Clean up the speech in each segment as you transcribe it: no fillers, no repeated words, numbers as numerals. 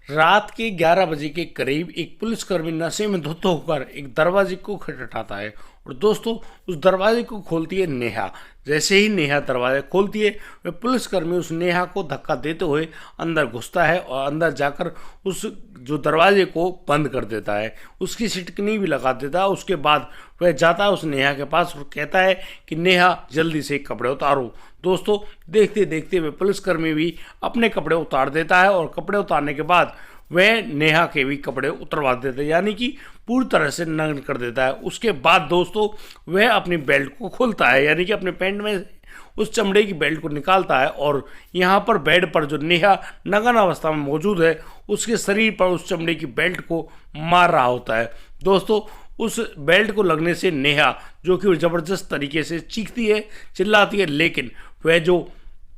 रात के 11 बजे के करीब एक पुलिसकर्मी नशे में धुत होकर एक दरवाजे को खटखटाता है। और दोस्तों, उस दरवाजे को खोलती है नेहा। जैसे ही नेहा दरवाजा खोलती है, वह पुलिसकर्मी उस नेहा को धक्का देते हुए अंदर घुसता है और अंदर जाकर उस जो दरवाजे को बंद कर देता है, उसकी सिटकनी भी लगा देता है। उसके बाद वह जाता है उस नेहा के पास और कहता है कि नेहा, जल्दी से कपड़े उतारो। दोस्तों, देखते देखते वह पुलिसकर्मी भी अपने कपड़े उतार देता है और कपड़े उतारने के बाद वह नेहा के भी कपड़े उतरवा देता है, यानी कि पूरी तरह से नग्न कर देता है। उसके बाद दोस्तों, वह अपनी बेल्ट को खोलता है, यानी कि अपने पैंट में उस चमड़े की बेल्ट को निकालता है और यहाँ पर बेड पर जो नेहा नग्न अवस्था में मौजूद है, उसके शरीर पर उस चमड़े की बेल्ट को मार रहा होता है। दोस्तों, उस बेल्ट को लगने से नेहा, जो कि ज़बरदस्त तरीके से चीखती है, चिल्लाती है, लेकिन वह जो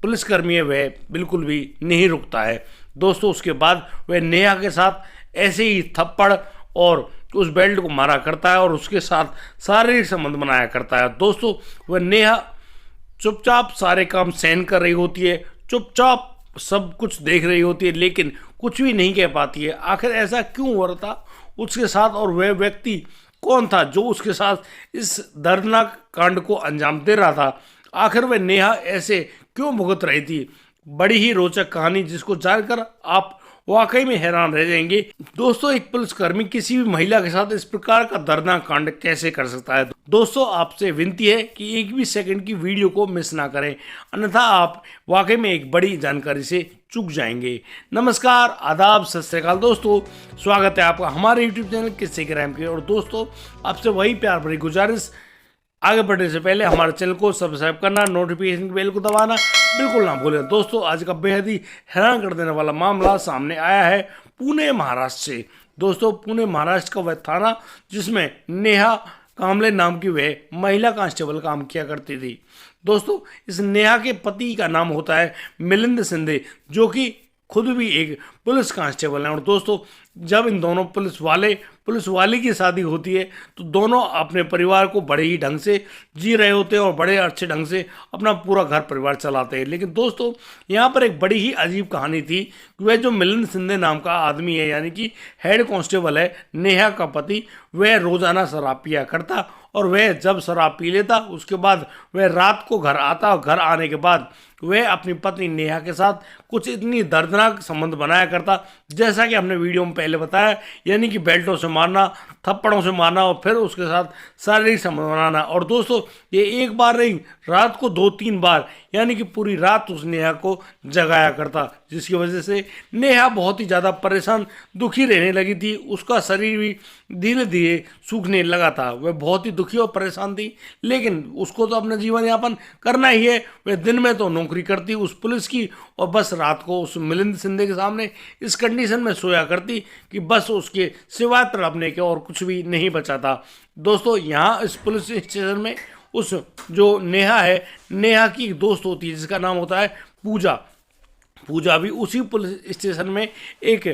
पुलिसकर्मी है वह बिल्कुल भी नहीं रुकता है। दोस्तों, उसके बाद वह नेहा के साथ ऐसे ही थप्पड़ और उस बेल्ट को मारा करता है और उसके साथ शारीरिक संबंध बनाया करता है। दोस्तों, वह नेहा चुपचाप सारे काम सहन कर रही होती है, चुपचाप सब कुछ देख रही होती है, लेकिन कुछ भी नहीं कह पाती है। आखिर ऐसा क्यों हो रहा था उसके साथ, और वह व्यक्ति कौन था जो उसके साथ इस दर्दनाक कांड को अंजाम दे रहा था? आखिर वह नेहा ऐसे क्यों भुगत रही थी? बड़ी ही रोचक कहानी, जिसको जानकर आप वाकई में हैरान रह जाएंगे। दोस्तों, एक पुलिसकर्मी किसी भी महिला के साथ इस प्रकार का दर्दनाक कांड कैसे कर सकता है? दोस्तों, आपसे विनती है कि एक भी सेकंड की वीडियो को मिस ना करें, अन्यथा आप वाकई में एक बड़ी जानकारी से चूक जाएंगे। नमस्कार, आदाब, सत श्री अकाल दोस्तों, स्वागत है आपका हमारे यूट्यूब चैनल किस्से क्राइम के। और दोस्तों, आपसे वही प्यार भरी गुजारिश, आगे बढ़ने से पहले हमारे चैनल को सब्सक्राइब करना, नोटिफिकेशन बेल को दबाना बिल्कुल ना भूलें। दोस्तों, आज का बेहद ही हैरान कर देने वाला मामला सामने आया है पुणे, महाराष्ट्र से। दोस्तों, पुणे महाराष्ट्र का वह थाना जिसमें नेहा कांबले नाम की वह महिला कांस्टेबल काम किया करती थी। दोस्तों, इस नेहा के पति का नाम होता है मिलिंद शिंदे, जो कि खुद भी एक पुलिस कांस्टेबल हैं। और दोस्तों, जब इन दोनों पुलिस वाले की शादी होती है, तो दोनों अपने परिवार को बड़े ही ढंग से जी रहे होते हैं और बड़े अच्छे ढंग से अपना पूरा घर परिवार चलाते हैं। लेकिन दोस्तों, यहाँ पर एक बड़ी ही अजीब कहानी थी कि वह जो मिलिंद शिंदे नाम का आदमी है, यानी कि हेड कांस्टेबल है, नेहा का पति, वह रोजाना शराब पिया करता। और वह जब शराब पी लेता, उसके बाद वह रात को घर आता और घर आने के बाद वह अपनी पत्नी नेहा के साथ कुछ इतनी दर्दनाक संबंध बनाया करता, जैसा कि हमने वीडियो में पहले बताया, यानी कि बेल्टों से मारना, थप्पड़ों से मारना और फिर उसके साथ शारीरिक संबंध बनाना। और दोस्तों, ये एक बार नहीं, रात को 2-3 बार, यानी कि पूरी रात उस नेहा को जगाया करता, जिसकी वजह से नेहा बहुत ही ज़्यादा परेशान, दुखी रहने लगी थी। उसका शरीर भी धीरे धीरे सूखने लगा था। वह बहुत ही दुखी और परेशान थी, लेकिन उसको तो अपना जीवन यापन करना ही है। वह दिन में तो नौकरी करती उस पुलिस की, और बस रात को उस मिलिंद शिंदे के सामने इस कंडीशन में सोया करती कि बस उसके सिवाय तड़पने के और कुछ भी नहीं बचा था। दोस्तों, यहाँ इस पुलिस स्टेशन में उस जो नेहा है, नेहा की एक दोस्त होती है जिसका नाम होता है पूजा। पूजा भी उसी पुलिस स्टेशन में एक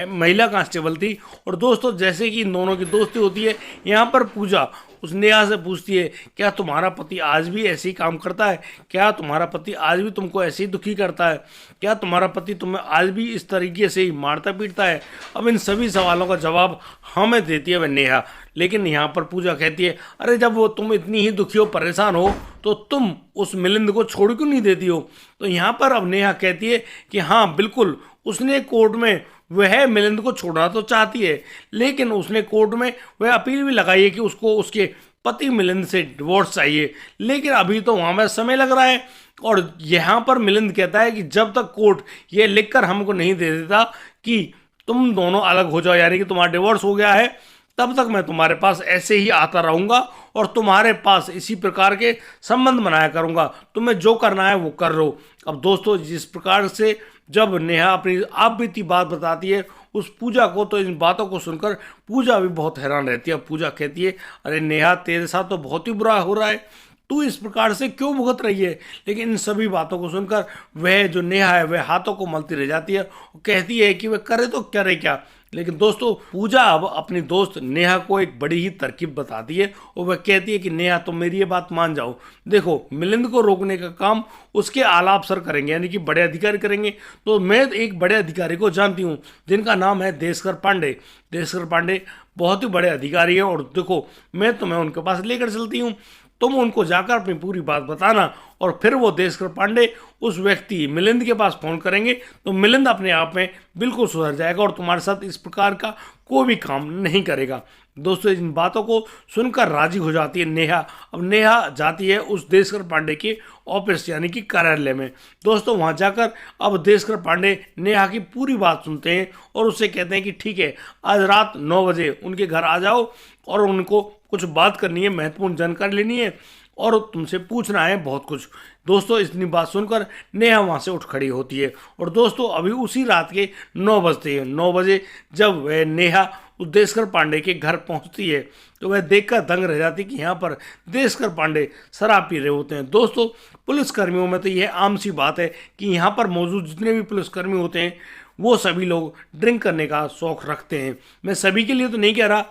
महिला कांस्टेबल थी। और दोस्तों, जैसे कि इन दोनों की दोस्ती होती है, यहाँ पर पूजा उस नेहा से पूछती है, क्या तुम्हारा पति आज भी ऐसे ही काम करता है? क्या तुम्हारा पति आज भी तुमको ऐसे ही दुखी करता है? क्या तुम्हारा पति तुम्हें आज भी इस तरीके से ही मारता पीटता है? अब इन सभी सवालों का जवाब हमें देती है वह नेहा। लेकिन यहाँ पर पूजा कहती है, अरे जब वो तुम इतनी ही दुखी हो, परेशान हो, तो तुम उस मिलिंद को छोड़ क्यों नहीं देती हो? तो यहाँ पर अब नेहा कहती है कि हाँ बिल्कुल, उसने कोर्ट में वह मिलिंद को छोड़ना तो चाहती है, लेकिन उसने कोर्ट में वह अपील भी लगाई है कि उसको उसके पति मिलिंद से डिवोर्स चाहिए, लेकिन अभी तो वहाँ में समय लग रहा है। और यहाँ पर मिलिंद कहता है कि जब तक कोर्ट ये लिखकर हमको नहीं दे देता कि तुम दोनों अलग हो जाओ, यानी कि तुम्हारा डिवोर्स हो गया है, तब तक मैं तुम्हारे पास ऐसे ही आता रहूँगा और तुम्हारे पास इसी प्रकार के संबंध बनाया करूँगा। तुम्हें जो करना है वो कर लो। अब दोस्तों, जिस प्रकार से जब नेहा अपनी आप बीती बात बताती है उस पूजा को, तो इन बातों को सुनकर पूजा भी बहुत हैरान रहती है। पूजा कहती है, अरे नेहा, तेरे साथ तो बहुत ही बुरा हो रहा है, तू इस प्रकार से क्यों भुगत रही है? लेकिन इन सभी बातों को सुनकर वह जो नेहा है वह हाथों को मलती रह जाती है और कहती है कि वह करे तो करे क्या, लेकिन दोस्तों पूजा अब अपनी दोस्त नेहा को एक बड़ी ही तरकीब बताती है और वह कहती है कि नेहा तुम मेरी ये बात मान जाओ, देखो मिलिंद को रोकने का काम उसके आला अफसर करेंगे, यानी कि बड़े अधिकारी करेंगे। तो मैं एक बड़े अधिकारी को जानती हूँ जिनका नाम है देशकर पांडे। देशकर पांडे बहुत ही बड़े अधिकारी है और देखो मैं तुम्हें उनके पास लेकर चलती हूँ, तुम उनको जाकर अपनी पूरी बात बताना और फिर वो देशकर पांडे उस व्यक्ति मिलिंद के पास फोन करेंगे तो मिलिंद अपने आप में बिल्कुल सुधर जाएगा और तुम्हारे साथ इस प्रकार का कोई भी काम नहीं करेगा। दोस्तों इन बातों को सुनकर राजी हो जाती है नेहा। अब नेहा जाती है उस देशकर पांडे के ऑफिस यानी कि कार्यालय में। दोस्तों वहां जाकर अब देशकर पांडे नेहा की पूरी बात सुनते हैं और उससे कहते हैं कि ठीक है आज रात 9 बजे उनके घर आ जाओ और उनको कुछ बात करनी है, महत्वपूर्ण जानकारी लेनी है और तुमसे पूछना है बहुत कुछ। दोस्तों इतनी बात सुनकर नेहा वहाँ से उठ खड़ी होती है और दोस्तों अभी उसी रात के 9 बजते हैं। 9 बजे जब वह नेहा उस देशकर पांडे के घर पहुंचती है तो वह देखकर दंग रह जाती है कि यहाँ पर देशकर पांडे शराब पी रहे होते हैं। दोस्तों पुलिसकर्मियों में तो यह आम सी बात है कि यहाँ पर मौजूद जितने भी पुलिसकर्मी होते हैं वो सभी लोग ड्रिंक करने का शौक रखते हैं। मैं सभी के लिए तो नहीं कह रहा,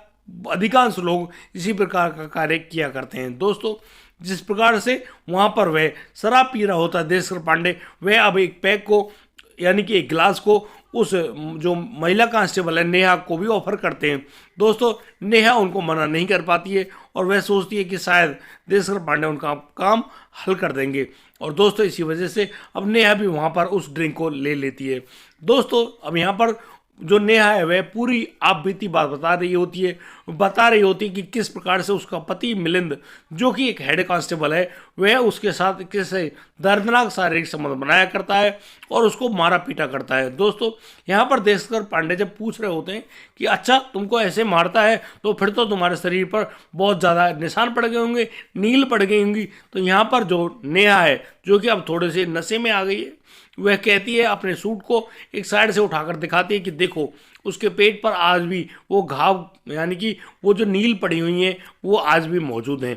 अधिकांश लोग इसी प्रकार का कार्य किया करते हैं। दोस्तों जिस प्रकार से वहाँ पर वह शराब पी रहा होता है देशकर पांडे, वह अब एक पैक को यानी कि एक गिलास को उस जो महिला कांस्टेबल है नेहा को भी ऑफर करते हैं। दोस्तों नेहा उनको मना नहीं कर पाती है और वह सोचती है कि शायद देशकर पांडे उनका काम हल कर देंगे और दोस्तों इसी वजह से अब नेहा भी वहाँ पर उस ड्रिंक को ले लेती है। दोस्तों अब यहाँ पर जो नेहा है वह पूरी आप बीती बात बता रही होती है कि किस प्रकार से उसका पति मिलिंद जो कि एक हेड कांस्टेबल है वह उसके साथ किसी दर्दनाक शारीरिक संबंध बनाया करता है और उसको मारा पीटा करता है। दोस्तों यहाँ पर देशकर पांडे जब पूछ रहे होते हैं कि अच्छा तुमको ऐसे मारता है तो फिर तो तुम्हारे शरीर पर बहुत ज़्यादा निशान पड़ गए होंगे, नील पड़ गई होंगी, तो यहाँ पर जो नेहा है जो कि अब थोड़े से नशे में आ गई है वह कहती है अपने सूट को एक साइड से उठाकर दिखाती है कि देखो उसके पेट पर आज भी वो घाव यानी कि वो जो नील पड़ी हुई हैं वो आज भी मौजूद हैं।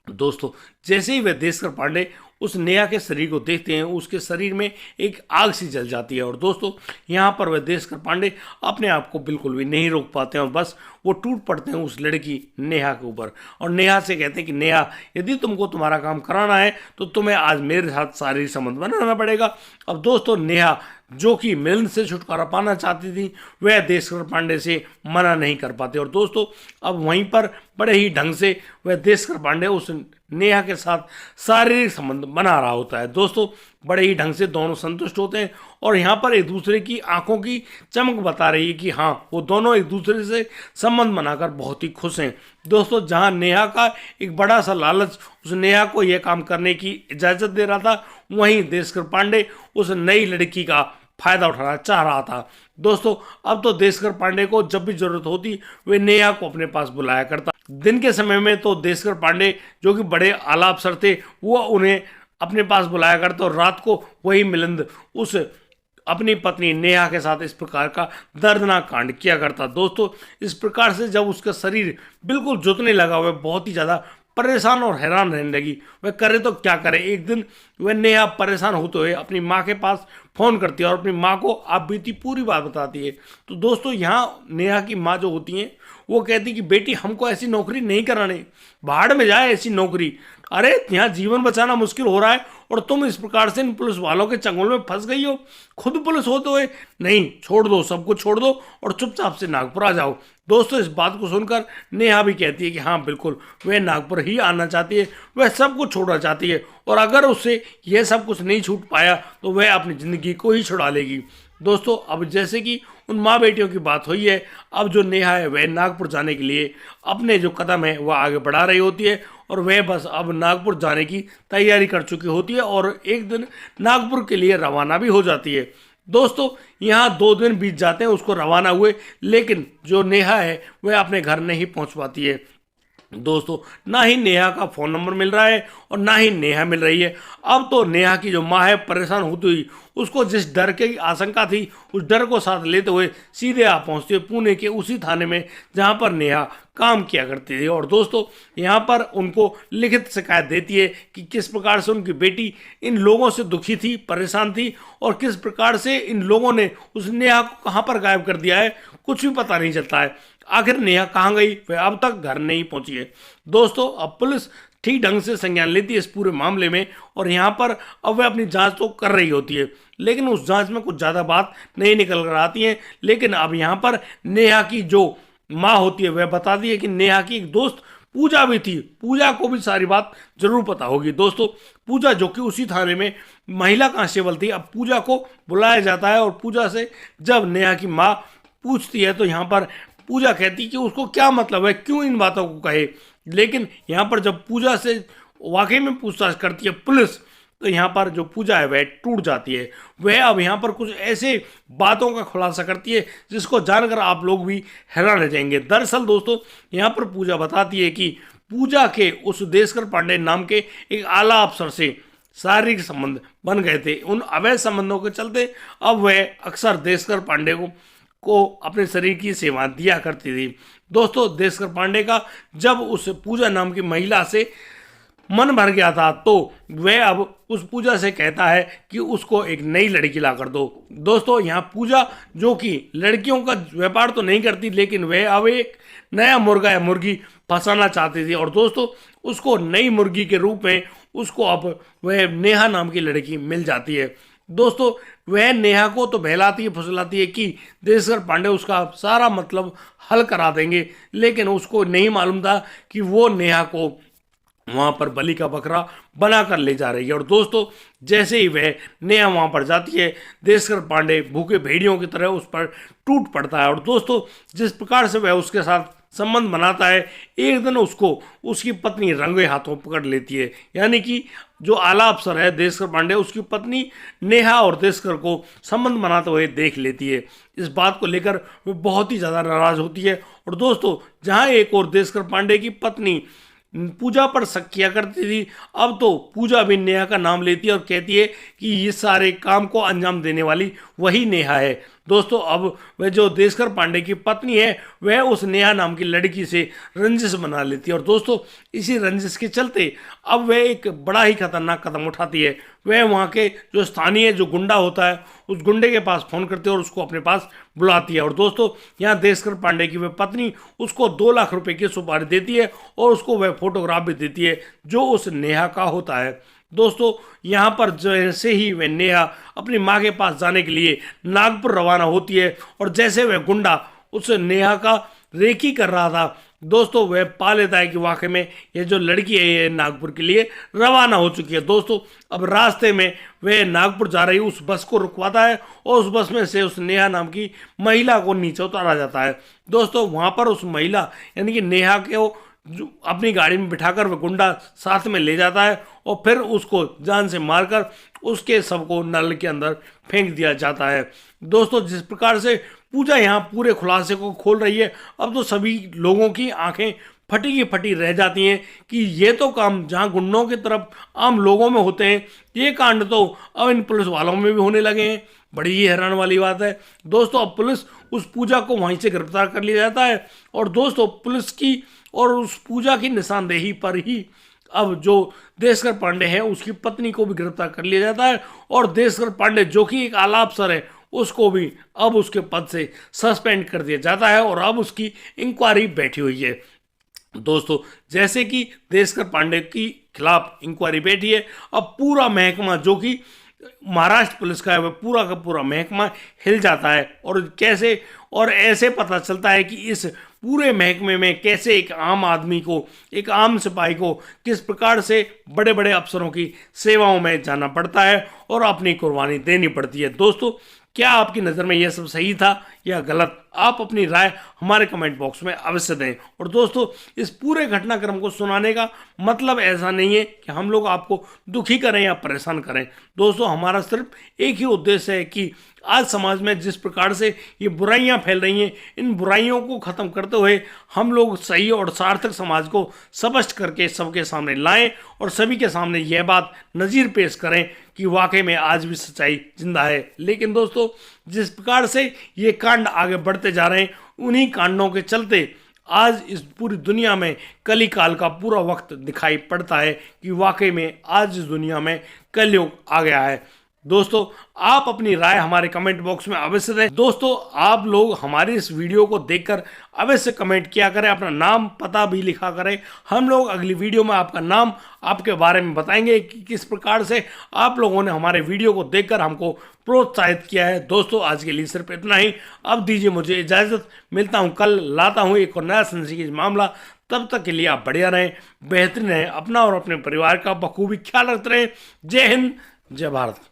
दोस्तों जैसे ही वह देशकर पांडे उस नेहा के शरीर को देखते हैं उसके शरीर में एक आग सी जल जाती है और दोस्तों यहाँ पर वह देशकर पांडे अपने आप को बिल्कुल भी नहीं रोक पाते हैं और बस वो टूट पड़ते हैं उस लड़की नेहा के ऊपर और नेहा से कहते हैं कि नेहा यदि तुमको तुम्हारा काम कराना है तो तुम्हें आज मेरे साथ शारीरिक संबंध बनाना पड़ेगा। अब दोस्तों नेहा जो कि मिलिंद से छुटकारा पाना चाहती थी वह देशकर पांडे से मना नहीं कर पाते और दोस्तों अब वहीं पर बड़े ही ढंग से वह देशकर पांडे उस नेहा के साथ शारीरिक संबंध बना रहा होता है। दोस्तों बड़े ही ढंग से दोनों संतुष्ट होते हैं और यहाँ पर एक दूसरे की आंखों की चमक बता रही है कि हाँ वो दोनों एक दूसरे से संबंध बनाकर बहुत ही खुश हैं। दोस्तों जहाँ नेहा का एक बड़ा सा लालच उस नेहा को यह काम करने की इजाज़त दे रहा था वहीं देशकर पांडे उस नई लड़की का फायदा उठाना चाह रहा था। दोस्तों अब तो देशकर पांडे को जब भी जरूरत होती वे नेहा को अपने पास बुलाया करता। दिन के समय में तो देशकर पांडे जो कि बड़े आला अफसर थे वो उन्हें अपने पास बुलाया करते और रात को वही मिलिंद उस अपनी पत्नी नेहा के साथ इस प्रकार का दर्दनाक कांड किया करता। दोस्तों इस प्रकार से जब उसका शरीर बिल्कुल जुतने लगा वह बहुत ही ज़्यादा परेशान और हैरान रहने लगी। वह करे तो क्या करे। एक दिन वह नेहा परेशान होते हुए अपनी माँ के पास फ़ोन करती है और अपनी माँ को आप बीती पूरी बात बताती है। तो दोस्तों यहाँ नेहा की माँ जो होती हैं वो कहती कि बेटी हमको ऐसी नौकरी नहीं करानी, बाहर में जाए ऐसी नौकरी, अरे यहाँ जीवन बचाना मुश्किल हो रहा है और तुम इस प्रकार से इन पुलिस वालों के चंगुल में फंस गई हो, खुद पुलिस होते हुए। नहीं, छोड़ दो, सब कुछ छोड़ दो और चुपचाप से नागपुर आ जाओ। दोस्तों इस बात को सुनकर नेहा भी कहती है कि हाँ बिल्कुल वह नागपुर ही आना चाहती है, वह सब कुछ छोड़ना चाहती है और अगर उससे यह सब कुछ नहीं छूट पाया तो वह अपनी ज़िंदगी को ही छुड़ा लेगी। दोस्तों अब जैसे कि उन माँ बेटियों की बात हुई है, अब जो नेहा है वह नागपुर जाने के लिए अपने जो कदम है वह आगे बढ़ा रही होती है और वह बस अब नागपुर जाने की तैयारी कर चुकी होती है और एक दिन नागपुर के लिए रवाना भी हो जाती है। दोस्तों यहाँ 2 दिन बीत जाते हैं उसको रवाना हुए, लेकिन जो नेहा है वह अपने घर नहीं पहुँच पाती है। दोस्तों ना ही नेहा का फ़ोन नंबर मिल रहा है और ना ही नेहा मिल रही है। अब तो नेहा की जो माँ है परेशान होती हुई, उसको जिस डर की आशंका थी उस डर को साथ लेते हुए सीधे आप पहुँचती है पुणे के उसी थाने में जहाँ पर नेहा काम किया करती थी। और दोस्तों यहाँ पर उनको लिखित शिकायत देती है कि किस प्रकार से उनकी बेटी इन लोगों से दुखी थी, परेशान थी, और किस प्रकार से इन लोगों ने उस नेहा को कहाँ पर गायब कर दिया है, कुछ भी पता नहीं चलता है। आखिर नेहा कहाँ गई, वह अब तक घर नहीं पहुंची है। दोस्तों अब पुलिस ठीक ढंग से संज्ञान लेती है इस पूरे मामले में, और यहाँ पर अब वह अपनी जांच तो कर रही होती है, लेकिन उस जांच में कुछ ज़्यादा बात नहीं निकल कर आती है। लेकिन अब यहाँ पर नेहा की जो माँ होती है वह बताती है कि नेहा की एक दोस्त पूजा भी थी, पूजा को भी सारी बात जरूर पता होगी। दोस्तों पूजा जो कि उसी थाने में महिला कांस्टेबल थी, अब पूजा को बुलाया जाता है और पूजा से जब नेहा की माँ पूछती है तो यहाँ पर पूजा कहती कि उसको क्या मतलब है, क्यों इन बातों को कहे। लेकिन यहाँ पर जब पूजा से वाकई में पूछताछ करती है पुलिस, तो यहाँ पर जो पूजा है वह टूट जाती है। वह अब यहाँ पर कुछ ऐसे बातों का खुलासा करती है जिसको जानकर आप लोग भी हैरान रह जाएंगे। दरअसल दोस्तों यहाँ पर पूजा बताती है कि पूजा के उस देशकर पांडे नाम के एक आला अफसर से शारीरिक संबंध बन गए थे। उन अवैध संबंधों के चलते अब वह अक्सर देशकर पांडे को अपने शरीर की सेवा दिया करती थी। दोस्तों देशकर पांडे का जब उस पूजा नाम की महिला से मन भर गया था तो वह अब उस पूजा से कहता है कि उसको एक नई लड़की ला कर दो। दोस्तों यहाँ पूजा जो कि लड़कियों का व्यापार तो नहीं करती, लेकिन वह अब एक नया मुर्गा या मुर्गी फंसाना चाहती थी, और दोस्तों उसको नई मुर्गी के रूप में उसको अब वह नेहा नाम की लड़की मिल जाती है। दोस्तों वह नेहा को तो बहलाती है फुसलाती है कि देशकर पांडे उसका सारा मतलब हल करा देंगे, लेकिन उसको नहीं मालूम था कि वो नेहा को वहां पर बलि का बकरा बनाकर ले जा रही है। और दोस्तों जैसे ही वह नेहा वहां पर जाती है, देशकर पांडे भूखे भेड़ियों की तरह उस पर टूट पड़ता है। और दोस्तों जिस प्रकार से वह उसके साथ संबंध बनाता है, एक दिन उसको उसकी पत्नी रंगे हाथों पकड़ लेती है। यानी कि जो आला अफसर है देशकर पांडे, उसकी पत्नी नेहा और देशकर को संबंध बनाते हुए देख लेती है। इस बात को लेकर वो बहुत ही ज़्यादा नाराज होती है। और दोस्तों जहाँ एक और देशकर पांडे की पत्नी पूजा पर शक किया करती थी, अब तो पूजा भी नेहा का नाम लेती है और कहती है कि ये सारे काम को अंजाम देने वाली वही नेहा है। दोस्तों अब वह जो देशकर पांडे की पत्नी है वह उस नेहा नाम की लड़की से रंजिश बना लेती है, और दोस्तों इसी रंजिश के चलते अब वह एक बड़ा ही खतरनाक कदम उठाती है। वह वहाँ के जो स्थानीय जो गुंडा होता है उस गुंडे के पास फ़ोन करती है और उसको अपने पास बुलाती है। और दोस्तों यहाँ देशकर पांडे की वह पत्नी उसको 2 लाख रुपए की सुपारी देती है और उसको वह फोटोग्राफ भी देती है जो उस नेहा का होता है। दोस्तों यहाँ पर जैसे ही वह नेहा अपनी माँ के पास जाने के लिए नागपुर रवाना होती है, और जैसे वह गुंडा उस नेहा का रेकी कर रहा था, दोस्तों वह पा लेता है कि वाकई में ये जो लड़की है ये नागपुर के लिए रवाना हो चुकी है। दोस्तों अब रास्ते में वह नागपुर जा रही उस बस को रुकवाता है और उस बस में से उस नेहा नाम की महिला को नीचे उतारा जाता है। दोस्तों वहाँ पर उस महिला यानी कि नेहा के जो अपनी गाड़ी में बिठाकर वह गुंडा साथ में ले जाता है और फिर उसको जान से मारकर उसके शव को नल के अंदर फेंक दिया जाता है। दोस्तों जिस प्रकार से पूजा यहाँ पूरे खुलासे को खोल रही है, अब तो सभी लोगों की आंखें फटी की फटी रह जाती हैं कि ये तो काम जहाँ गुंडों की तरफ आम लोगों में होते हैं, ये कांड तो अब इन पुलिस वालों में भी होने लगे हैं। बड़ी ही हैरान वाली बात है। दोस्तों अब पुलिस उस पूजा को वहीं से गिरफ्तार कर लिया जाता है, और दोस्तों पुलिस की और उस पूजा की निशानदेही पर ही अब जो देशकर पांडे हैं उसकी पत्नी को भी गिरफ्तार कर लिया जाता है, और देशकर पांडे जो कि एक आला अफसर है उसको भी अब उसके पद से सस्पेंड कर दिया जाता है, और अब उसकी इंक्वायरी बैठी हुई है। दोस्तों जैसे कि देशकर पांडे की खिलाफ इंक्वायरी बैठी है, अब पूरा महकमा जो कि महाराष्ट्र पुलिस का है वह पूरा का पूरा महकमा हिल जाता है, और कैसे और ऐसे पता चलता है कि इस पूरे महकमे में कैसे एक आम आदमी को, एक आम सिपाही को किस प्रकार से बड़े बड़े अफसरों की सेवाओं में जाना पड़ता है और अपनी कुर्बानी देनी पड़ती है। दोस्तों क्या आपकी नज़र में यह सब सही था या गलत? आप अपनी राय हमारे कमेंट बॉक्स में अवश्य दें। और दोस्तों इस पूरे घटनाक्रम को सुनाने का मतलब ऐसा नहीं है कि हम लोग आपको दुखी करें या परेशान करें। दोस्तों हमारा सिर्फ एक ही उद्देश्य है कि आज समाज में जिस प्रकार से ये बुराइयां फैल रही हैं, इन बुराइयों को खत्म करते हुए हम लोग सही और सार्थक समाज को स्पष्ट करके सबके सामने लाएं और सभी के सामने यह बात नज़ीर पेश करें कि वाकई में आज भी सच्चाई जिंदा है। लेकिन दोस्तों, जिस प्रकार से ये कांड आगे बढ़ते जा रहे हैं, उन्हीं कांडों के चलते आज इस पूरी दुनिया में कली काल का पूरा वक्त दिखाई पड़ता है कि वाकई में आज इस दुनिया में कलयुग आ गया है। दोस्तों, आप अपनी राय हमारे कमेंट बॉक्स में अवश्य दें। दोस्तों, आप लोग हमारी इस वीडियो को देखकर अवश्य कमेंट किया करें, अपना नाम पता भी लिखा करें। हम लोग अगली वीडियो में आपका नाम, आपके बारे में बताएंगे कि किस प्रकार से आप लोगों ने हमारे वीडियो को देखकर हमको प्रोत्साहित किया है। दोस्तों, आज के लिए सिर्फ इतना ही। अब दीजिए मुझे इजाज़त, मिलता हूँ कल, लाता हूँ एक और नया सेंसेशनल मामला। तब तक के लिए आप बढ़िया रहें, बेहतरीन रहें, अपना और अपने परिवार का बखूबी ख्याल रखते रहें। जय हिंद, जय भारत।